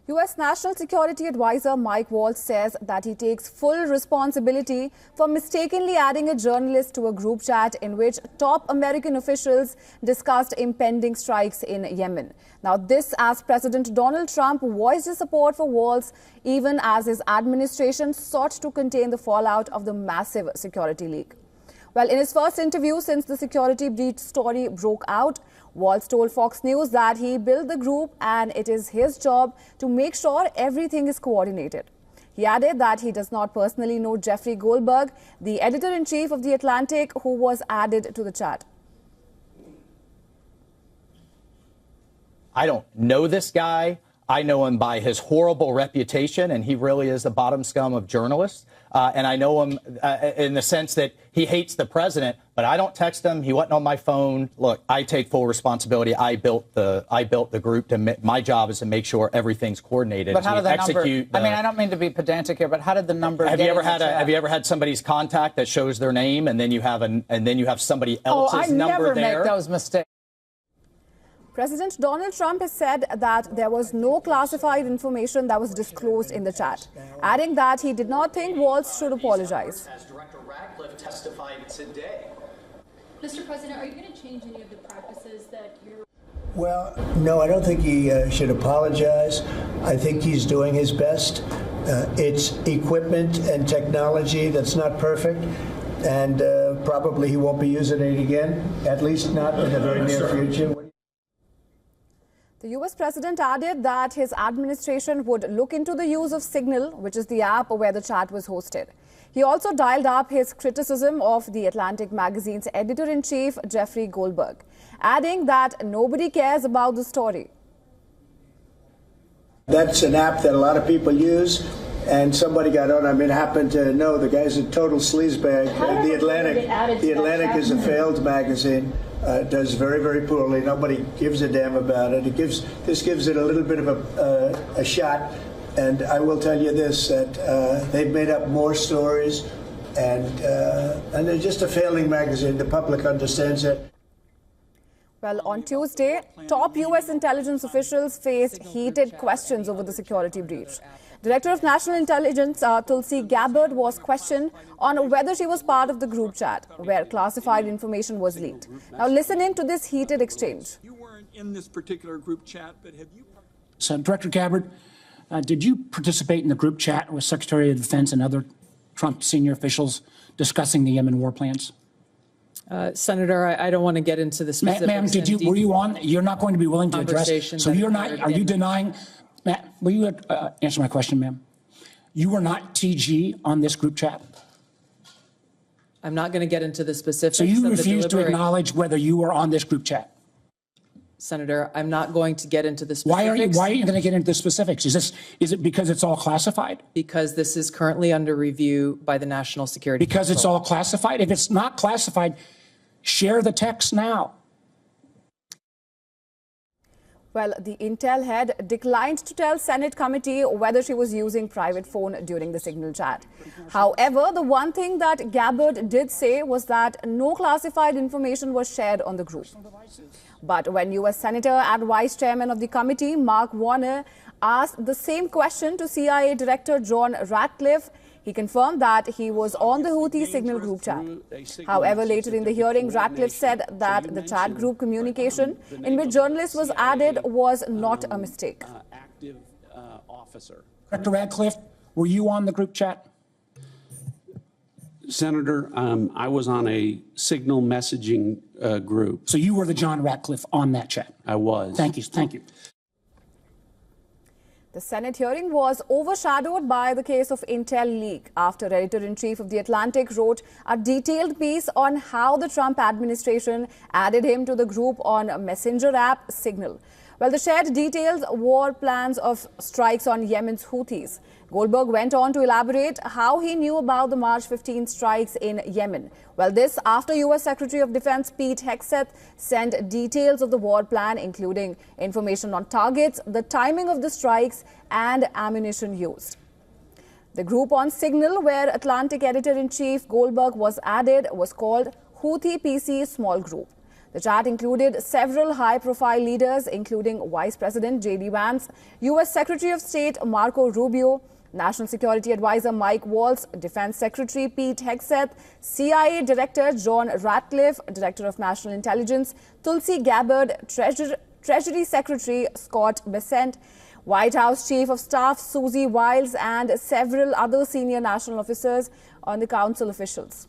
U.S. National Security Advisor Mike Waltz says that he takes full responsibility for mistakenly adding a journalist to a group chat in which top American officials discussed impending strikes in Yemen. Now, this as President Donald Trump voiced his support for Waltz, even as his administration sought to contain the fallout of the massive security leak. Well, in his first interview since the security breach story broke out, Waltz told Fox News that he built the group and it is his job to make sure everything is coordinated. He added that he does not personally know Jeffrey Goldberg, the editor-in-chief of The Atlantic, who was added to the chat. I don't know this guy. I know him by his horrible reputation, and he really is the bottom scum of journalists. And I know him in the sense that he hates the president, but I don't text him. He wasn't on my phone. Look, I take full responsibility. I built the group. My job is to make sure everything's coordinated. But how did the number? I mean, I don't mean to be pedantic here, but how did the number? Have you ever had somebody's contact that shows their name, and then you have somebody else's number there? I never make those mistakes. President Donald Trump has said that there was no classified information that was disclosed in the chat, adding that he did not think Waltz should apologize. As Director Ratcliffe testified today. Mr. President, are you going to change any of the practices that you're... Well, no, I don't think he should apologize. I think he's doing his best. It's equipment and technology that's not perfect, and probably he won't be using it again, at least not in the very near future. The U.S. president added that his administration would look into the use of Signal, which is the app where the chat was hosted. He also dialed up his criticism of The Atlantic magazine's editor-in-chief, Jeffrey Goldberg, adding that nobody cares about the story. That's an app that a lot of people use, and somebody got on. I mean, happened to know the guy's a total sleazebag. The Atlantic is a failed magazine. Does very, very poorly. Nobody gives a damn about it. This gives it a little bit of a shot. And I will tell you this, that they've made up more stories, and they're just a failing magazine. The public understands it. Well, on Tuesday, top U.S. intelligence officials faced heated questions over the security breach. Director of National Intelligence Tulsi Gabbard was questioned on whether she was part of the group chat where classified information was leaked. Now listen in to this heated exchange. You weren't in this particular group chat, but have you... So, Director Gabbard, did you participate in the group chat with Secretary of Defense and other Trump senior officials discussing the Yemen war plans? Senator, I don't want to get into the specifics. Ma'am, were you on? You're not going to be willing to address. So you're not. Are you denying? Matt, will you answer my question, ma'am? You were not TG on this group chat? I'm not going to get into the specifics. So you refuse to acknowledge whether you were on this group chat? Senator, I'm not going to get into the specifics. Why are you going to get into the specifics? Is it because it's all classified? Because this is currently under review by the National Security Council. Because it's all classified? If it's not classified, share the text now. Well, the Intel head declined to tell Senate committee whether she was using private phone during the Signal chat. However, the one thing that Gabbard did say was that no classified information was shared on the group. But when U.S. Senator and Vice Chairman of the committee, Mark Warner, asked the same question to CIA Director John Ratcliffe, he confirmed that he was on the Houthi Signal group chat. However, later in the hearing, Ratcliffe said that the chat group communication in which journalists was added was not a mistake. Director Ratcliffe, were you on the group chat? Senator, I was on a Signal messaging group. So you were the John Ratcliffe on that chat? I was. Thank you. Thank you. The Senate hearing was overshadowed by the case of Intel leak after editor-in-chief of The Atlantic wrote a detailed piece on how the Trump administration added him to the group on messenger app Signal. Well, the shared details war plans of strikes on Yemen's Houthis. Goldberg went on to elaborate how he knew about the March 15 strikes in Yemen. Well, this after U.S. Secretary of Defense Pete Hegseth sent details of the war plan, including information on targets, the timing of the strikes, and ammunition used. The group on Signal, where Atlantic editor-in-chief Goldberg was added, was called Houthi PC Small Group. The chat included several high-profile leaders, including Vice President J.D. Vance, U.S. Secretary of State Marco Rubio, National Security Advisor Mike Waltz, Defense Secretary Pete Hegseth, CIA Director John Ratcliffe, Director of National Intelligence Tulsi Gabbard, Treasury Secretary Scott Bessent, White House Chief of Staff Susie Wiles, and several other senior national officers on the council officials.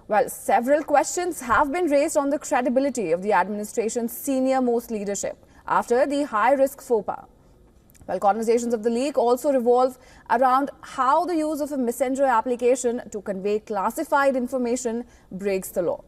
Well, several questions have been raised on the credibility of the administration's senior-most leadership after the high-risk faux pas. Well, conversations of the leak also revolve around how the use of a messenger application to convey classified information breaks the law.